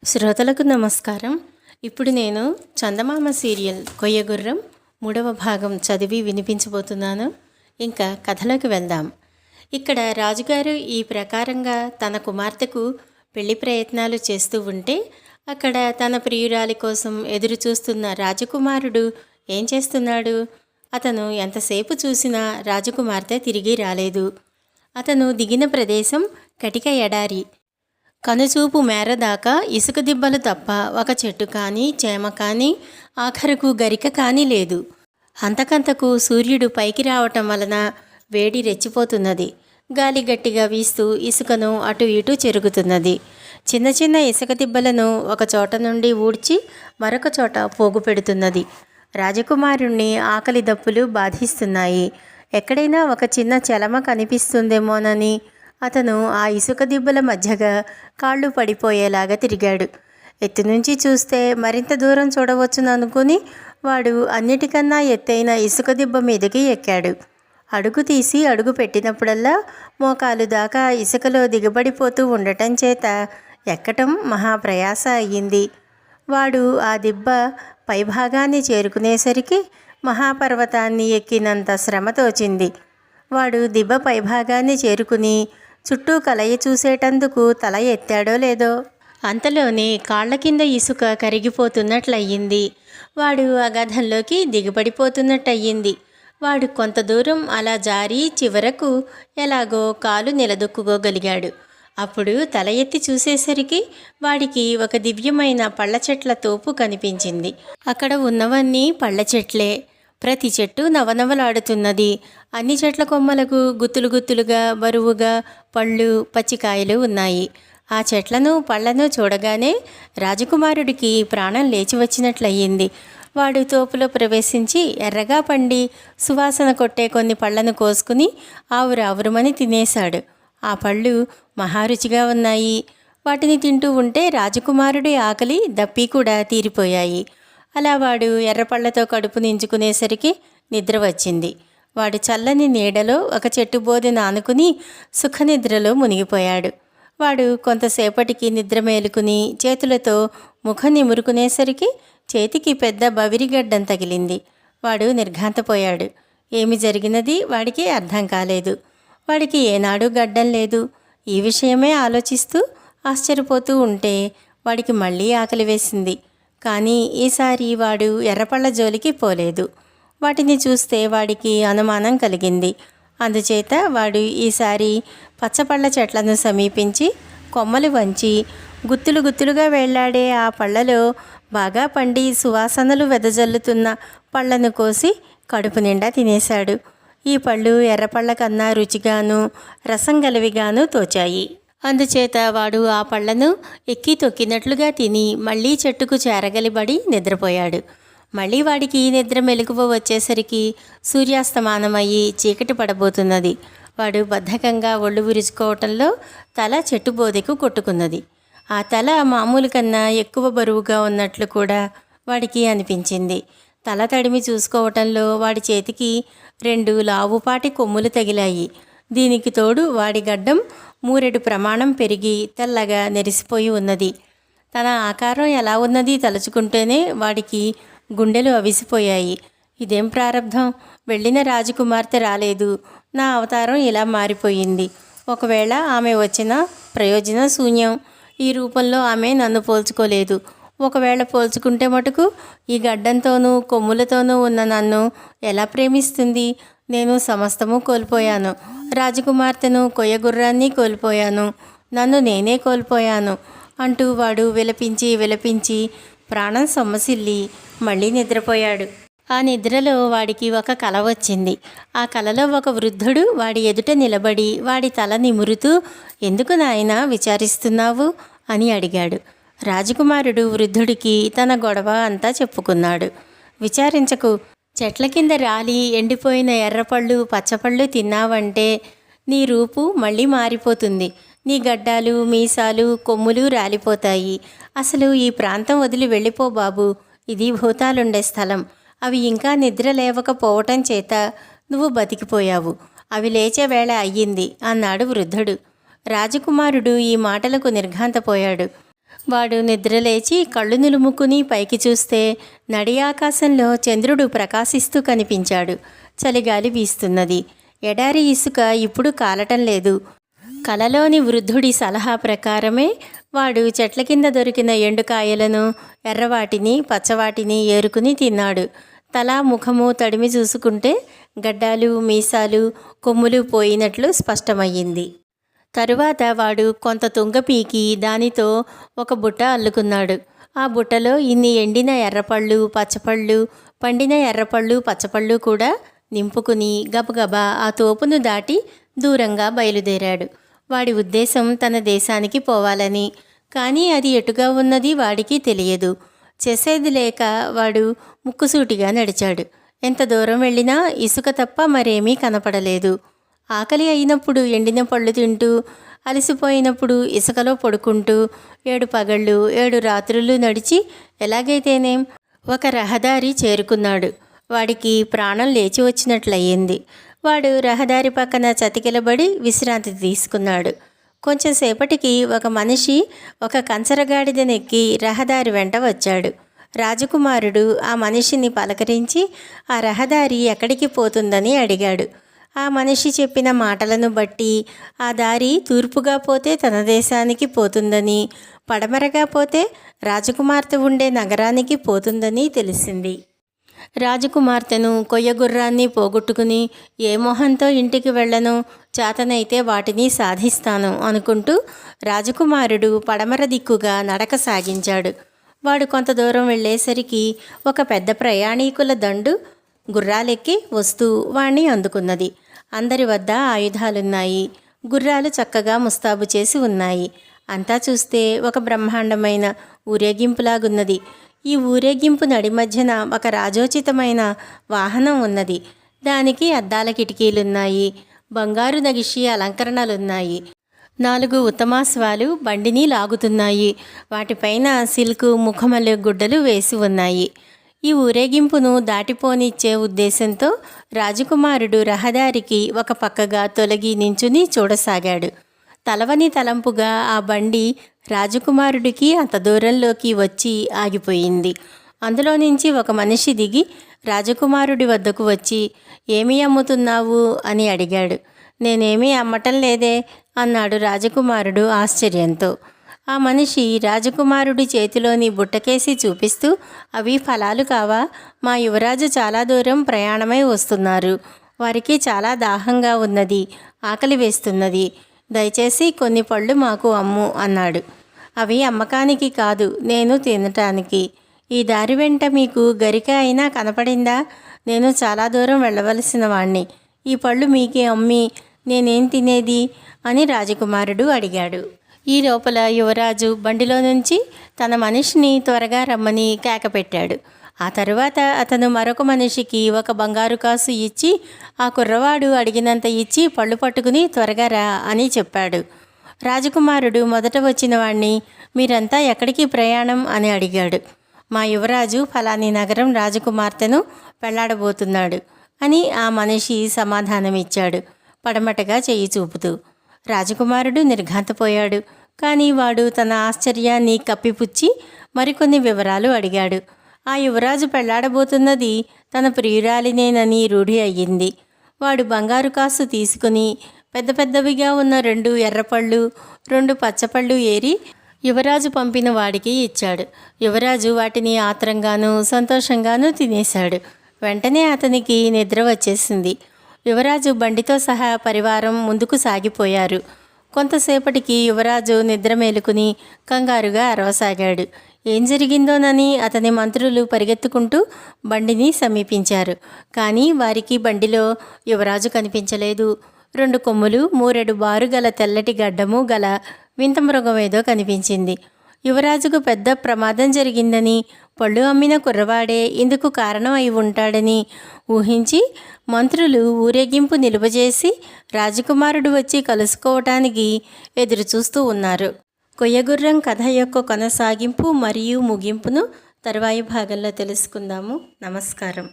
శ్రోతలకు నమస్కారం. ఇప్పుడు నేను చందమామ సీరియల్ కొయ్యగుర్రం 3వ భాగం చదివి వినిపించబోతున్నాను. ఇంకా కథలోకి వెళ్దాం. ఇక్కడ రాజుగారు ఈ ప్రకారంగా తన కుమార్తెకు పెళ్లి ప్రయత్నాలు చేస్తూ ఉంటే అక్కడ తన ప్రియురాలి కోసం ఎదురు చూస్తున్న రాజకుమారుడు ఏం చేస్తున్నాడు? అతను ఎంతసేపు చూసినా రాజకుమార్తె తిరిగి రాలేదు. అతను దిగిన ప్రదేశం కటిక ఎడారి. కనుచూపు మేర దాకా ఇసుక దిబ్బలు తప్ప ఒక చెట్టు కానీ చేమ కానీ ఆఖరకు గరిక కానీ లేదు. అంతకంతకు సూర్యుడు పైకి రావటం వలన వేడి రెచ్చిపోతున్నది. గాలి గట్టిగా వీస్తూ ఇసుకను అటు ఇటు చెరుగుతున్నది. చిన్న చిన్న ఇసుక దిబ్బలను ఒక చోట నుండి ఊడ్చి మరొక చోట పోగు పెడుతున్నది. రాజకుమారుణ్ణి ఆకలి దప్పులు బాధిస్తున్నాయి. ఎక్కడైనా ఒక చిన్న చలమ కనిపిస్తుందేమోనని అతను ఆ ఇసుక దిబ్బల మధ్యగా కాళ్ళు పడిపోయేలాగా తిరిగాడు. ఎత్తు నుంచి చూస్తే మరింత దూరం చూడవచ్చుననుకుని వాడు అన్నిటికన్నా ఎత్తైన ఇసుక దిబ్బ మీదకి ఎక్కాడు. అడుగు తీసి అడుగు పెట్టినప్పుడల్లా మోకాలు దాకా ఇసుకలో దిగబడిపోతూ ఉండటం చేత ఎక్కటం మహాప్రయాస అయ్యింది. వాడు ఆ దిబ్బ పైభాగాన్ని చేరుకునేసరికి మహాపర్వతాన్ని ఎక్కినంత శ్రమ తోచింది. వాడు దిబ్బ పైభాగాన్ని చేరుకుని చుట్టూ కలయి చూసేటందుకు తల ఎత్తాడో లేదో అంతలోనే కాళ్ల కింద ఇసుక కరిగిపోతున్నట్లయింది. వాడు అగాధంలోకి దిగబడిపోతున్నట్టయింది. వాడు కొంత దూరం అలా జారి చివరకు ఎలాగో కాలు నిలదొక్కుకోగలిగాడు. అప్పుడు తల ఎత్తి చూసేసరికి వాడికి ఒక దివ్యమైన పళ్ళ చెట్ల తోపు కనిపించింది. అక్కడ ఉన్నవన్నీ పళ్ళ చెట్లే. ప్రతి చెట్టు నవనవలాడుతున్నది. అన్ని చెట్ల కొమ్మలకు గుత్తులు గుత్తులుగా బరువుగా పళ్ళు పచ్చికాయలు ఉన్నాయి. ఆ చెట్లను పళ్లను చూడగానే రాజకుమారుడికి ప్రాణం లేచి వచ్చినట్లయింది. వాడు తోపులో ప్రవేశించి ఎర్రగా పండి సువాసన కొట్టే కొన్ని పళ్లను కోసుకుని ఆవురావురమని తినేశాడు. ఆ పళ్ళు మహారుచిగా ఉన్నాయి. వాటిని తింటూ ఉంటే రాజకుమారుడి ఆకలి దప్పి కూడా తీరిపోయాయి. అలా వాడు ఎర్రపళ్లతో కడుపు నించుకునేసరికి నిద్ర వచ్చింది. వాడు చల్లని నీడలో ఒక చెట్టు బోదె నానుకుని సుఖనిద్రలో మునిగిపోయాడు. వాడు కొంతసేపటికి నిద్ర మేలుకుని చేతులతో ముఖం నిమురుకునేసరికి చేతికి పెద్ద బవిరిగడ్డం తగిలింది. వాడు నిర్ఘాంతపోయాడు. ఏమి జరిగినది వాడికి అర్థం కాలేదు. వాడికి ఏనాడు గడ్డం లేదు. ఈ విషయమే ఆలోచిస్తూ ఆశ్చర్యపోతూ ఉంటే వాడికి మళ్ళీ ఆకలి వేసింది. కానీ ఈసారి వాడు ఎర్రపళ్ళ జోలికి పోలేదు. వాటిని చూస్తే వాడికి అనుమానం కలిగింది. అందుచేత వాడు ఈసారి పచ్చపళ్ళ చెట్లను సమీపించి కొమ్మలు వంచి గుత్తులు గుత్తులుగా వేళ్లాడే ఆ పళ్ళలో బాగా పండి సువాసనలు వెదజల్లుతున్న పళ్ళను కోసి కడుపు నిండా తినేశాడు. ఈ పళ్ళు ఎర్రపళ్ళ కన్నా రుచిగాను రసం గలవిగాను తోచాయి. అందుచేత వాడు ఆ పళ్లను ఎక్కి తొక్కినట్లుగా తిని మళ్ళీ చెట్టుకు చేరగలిబడి నిద్రపోయాడు. మళ్ళీ వాడికి నిద్ర మెలకువ వచ్చేసరికి సూర్యాస్తమానమయ్యి చీకటి పడబోతున్నది. వాడు బద్ధకంగా ఒళ్ళు విరుచుకోవటంలో తల చెట్టు బోదెకు కొట్టుకున్నది. ఆ తల మామూలు కన్నా ఎక్కువ బరువుగా ఉన్నట్లు కూడా వాడికి అనిపించింది. తల తడిమి చూసుకోవటంలో వాడి చేతికి 2 లావుపాటి కొమ్ములు తగిలాయి. దీనికి తోడు వాడి గడ్డం మూరెడు ప్రమాణం పెరిగి తెల్లగా నెరిసిపోయి ఉన్నది. తన ఆకారం ఎలా ఉన్నది తలుచుకుంటేనే వాడికి గుండెలు అవిసిపోయాయి. ఇదేం ప్రారబ్ధం! వెళ్ళిన రాజకుమార్తె రాలేదు. నా అవతారం ఇలా మారిపోయింది. ఒకవేళ ఆమె వచ్చిన ప్రయోజనం శూన్యం. ఈ రూపంలో ఆమె నన్ను పోల్చుకోలేదు. ఒకవేళ పోల్చుకుంటే మటుకు ఈ గడ్డంతోనూ కొమ్ములతోనూ ఉన్న నన్ను ఎలా ప్రేమిస్తుంది? నేను సమస్తము కోల్పోయాను. రాజకుమార్తెను కొయ్యగుర్రాన్ని కోల్పోయాను. నన్ను నేనే కోల్పోయాను అంటూ వాడు విలపించి విలపించి ప్రాణం సొమ్మసిల్లి మళ్ళీ నిద్రపోయాడు. ఆ నిద్రలో వాడికి ఒక కల వచ్చింది. ఆ కలలో ఒక వృద్ధుడు వాడి ఎదుట నిలబడి వాడి తల నిమురుతూ "ఎందుకు నాయనా విచారిస్తున్నావు?" అని అడిగాడు. రాజకుమారుడు వృద్ధుడికి తన గొడవ అంతా చెప్పుకున్నాడు. "విచారించకు. చెట్ల కింద రాలి ఎండిపోయిన ఎర్రపళ్ళు పచ్చపళ్ళు తిన్నావంటే నీ రూపు మళ్ళీ మారిపోతుంది. నీ గడ్డాలు మీసాలు కొమ్ములు రాలిపోతాయి. అసలు ఈ ప్రాంతం వదిలి వెళ్ళిపో బాబు. ఇది భూతాలుండే స్థలం. అవి ఇంకా నిద్ర లేవకపోవటం చేత నువ్వు బతికిపోయావు. అవి లేచే వేళ అయ్యింది" అన్నాడు వృద్ధుడు. రాజకుమారుడు ఈ మాటలకు నిర్ఘాంతపోయాడు. వాడు నిద్రలేచి కళ్ళు నులుముకుని పైకి చూస్తే నడి ఆకాశంలో చంద్రుడు ప్రకాశిస్తూ కనిపించాడు. చలిగాలి వీస్తున్నది. ఎడారి ఇసుక ఇప్పుడు కాలటం లేదు. కలలోని వృద్ధుడి సలహా ప్రకారమే వాడు చెట్ల కింద దొరికిన ఎండుకాయలను, ఎర్రవాటిని, పచ్చవాటిని ఏరుకుని తిన్నాడు. తల ముఖము తడిమి చూసుకుంటే గడ్డాలు, మీసాలు, కొమ్ములు పోయినట్లు స్పష్టమయ్యింది. తరువాత వాడు కొంత తుంగ పీకి దానితో ఒక బుట్ట అల్లుకున్నాడు. ఆ బుట్టలో ఇన్ని ఎండిన ఎర్రపళ్ళు, పచ్చపళ్ళు, పండిన ఎర్రపళ్ళు, పచ్చపళ్ళు కూడా నింపుకుని గబగబా ఆ తోపును దాటి దూరంగా బయలుదేరాడు. వాడి ఉద్దేశం తన దేశానికి పోవాలని. కానీ అది ఎటుగా ఉన్నది వాడికి తెలియదు. చేసేది లేక వాడు ముక్కుసూటిగా నడిచాడు. ఎంత దూరం వెళ్ళినా ఇసుక తప్ప మరేమీ కనపడలేదు. ఆకలి అయినప్పుడు ఎండిన పళ్ళు తింటూ, అలసిపోయినప్పుడు ఇసుకలో పడుకుంటూ 7 పగళ్ళు 7 రాత్రులు నడిచి ఎలాగైతేనేం ఒక రహదారి చేరుకున్నాడు. వాడికి ప్రాణం లేచి వచ్చినట్లయింది. వాడు రహదారి పక్కన చతికిలబడి విశ్రాంతి తీసుకున్నాడు. కొంచెం సేపటికి ఒక మనిషి ఒక కంచరగాడిదనెక్కి రహదారి వెంట వచ్చాడు. రాజకుమారుడు ఆ మనిషిని పలకరించి ఆ రహదారి ఎక్కడికి పోతుందని అడిగాడు. ఆ మనిషి చెప్పిన మాటలను బట్టి ఆ దారి తూర్పుగా పోతే తన దేశానికి పోతుందని, పడమరగా పోతే రాజకుమార్తె ఉండే నగరానికి పోతుందని తెలిసింది. రాజకుమార్తెను, కొయ్యగుర్రాన్ని పోగొట్టుకుని ఏ మొహంతో ఇంటికి వెళ్ళను, చేతనైతే వాటిని సాధిస్తాను అనుకుంటూ రాజకుమారుడు పడమర దిక్కుగా నడక సాగించాడు. వాడు కొంత దూరం వెళ్ళేసరికి ఒక పెద్ద ప్రయాణీకుల దండు గుర్రాలెక్కి వస్తూ వాణ్ణి అందుకున్నది. అందరి వద్ద ఆయుధాలున్నాయి. గుర్రాలు చక్కగా ముస్తాబు చేసి ఉన్నాయి. అంతా చూస్తే ఒక బ్రహ్మాండమైన ఊరేగింపులాగున్నది. ఈ ఊరేగింపు నడి మధ్యన ఒక రాజోచితమైన వాహనం ఉన్నది. దానికి అద్దాల కిటికీలున్నాయి. బంగారు నగిషి అలంకరణలున్నాయి. 4 ఉత్తమాశ్వాలు బండిని లాగుతున్నాయి. వాటిపైన సిల్కు ముఖమల్లె గుడ్డలు వేసి ఉన్నాయి. ఈ ఊరేగింపును దాటిపోనిచ్చే ఉద్దేశంతో రాజకుమారుడు రహదారికి ఒక పక్కగా తొలగి నించుని చూడసాగాడు. తలవని తలంపుగా ఆ బండి రాజకుమారుడికి అంత దూరంలోకి వచ్చి ఆగిపోయింది. అందులో నుంచి ఒక మనిషి దిగి రాజకుమారుడి వద్దకు వచ్చి, "ఏమి అమ్ముతున్నావు?" అని అడిగాడు. "నేనేమీ అమ్మటం లేదే" అన్నాడు రాజకుమారుడు ఆశ్చర్యంతో. ఆ మనిషి రాజకుమారుడి చేతిలోని బుట్టకేసి చూపిస్తూ, "అవి ఫలాలు కావా? మా యువరాజు చాలా దూరం ప్రయాణమై వస్తున్నారు. వారికి చాలా దాహంగా ఉన్నది, ఆకలి వేస్తున్నది. దయచేసి కొన్ని పళ్ళు మాకు అమ్ము" అన్నాడు. "అవి అమ్మకానికి కాదు, నేను తినటానికి. ఈ దారి వెంట మీకు గరిక అయినా కనపడిందా? నేను చాలా దూరం వెళ్ళవలసిన వాణ్ణి. ఈ పళ్ళు మీకే అమ్మి నేనేం తినేది?" అని రాజకుమారుడు అడిగాడు. ఈ లోపల యువరాజు బండిలో నుంచి తన మనిషిని త్వరగా రమ్మని కేకపెట్టాడు. ఆ తరువాత అతను మరొక మనిషికి ఒక బంగారు కాసు ఇచ్చి, ఆ కుర్రవాడు అడిగినంత ఇచ్చి పళ్ళు పట్టుకుని త్వరగా రా అని చెప్పాడు. రాజకుమారుడు మొదట వచ్చిన వాణ్ణి, "మీరంతా ఎక్కడికి ప్రయాణం?" అని అడిగాడు. "మా యువరాజు ఫలాని నగరం రాజకుమార్తెను పెళ్లాడబోతున్నాడు" అని ఆ మనిషి సమాధానమిచ్చాడు, పడమటగా చెయ్యి చూపుతూ. రాజకుమారుడు నిర్ఘాంతపోయాడు. కానీ వాడు తన ఆశ్చర్యాన్ని కప్పిపుచ్చి మరికొన్ని వివరాలు అడిగాడు. ఆ యువరాజు పెళ్లాడబోతున్నది తన ప్రియురాలినేనని రూఢి అయ్యింది. వాడు బంగారు కాసు తీసుకుని పెద్ద పెద్దవిగా ఉన్న 2 ఎర్రపళ్ళు 2 పచ్చపళ్ళు ఏరి యువరాజు పంపిన వాడికి ఇచ్చాడు. యువరాజు వాటిని ఆత్రంగానూ సంతోషంగానూ తినేశాడు. వెంటనే అతనికి నిద్ర వచ్చేసింది. యువరాజు బండితో సహా పరివారం ముందుకు సాగిపోయారు. కొంతసేపటికి యువరాజు నిద్ర మేలుకుని కంగారుగా అరవసాగాడు. ఏం జరిగిందోనని అతని మంత్రులు పరిగెత్తుకుంటూ బండిని సమీపించారు. కానీ వారికి బండిలో యువరాజు కనిపించలేదు. 2 కొమ్ములు, 3 బారు గల తెల్లటి గడ్డము గల వింత మృగమేదో కనిపించింది. యువరాజుకు పెద్ద ప్రమాదం జరిగిందని, పళ్ళు అమ్మిన కుర్రవాడే ఇందుకు కారణం అయి ఉంటాడని ఊహించి మంత్రులు ఊరేగింపు నిలువజేసి రాజకుమారుడు వచ్చి కలుసుకోవటానికి ఎదురుచూస్తూ ఉన్నారు. కొయ్యగుర్రం కథ యొక్క కొనసాగింపు మరియు ముగింపును తరువాయి భాగంలో తెలుసుకుందాము. నమస్కారం.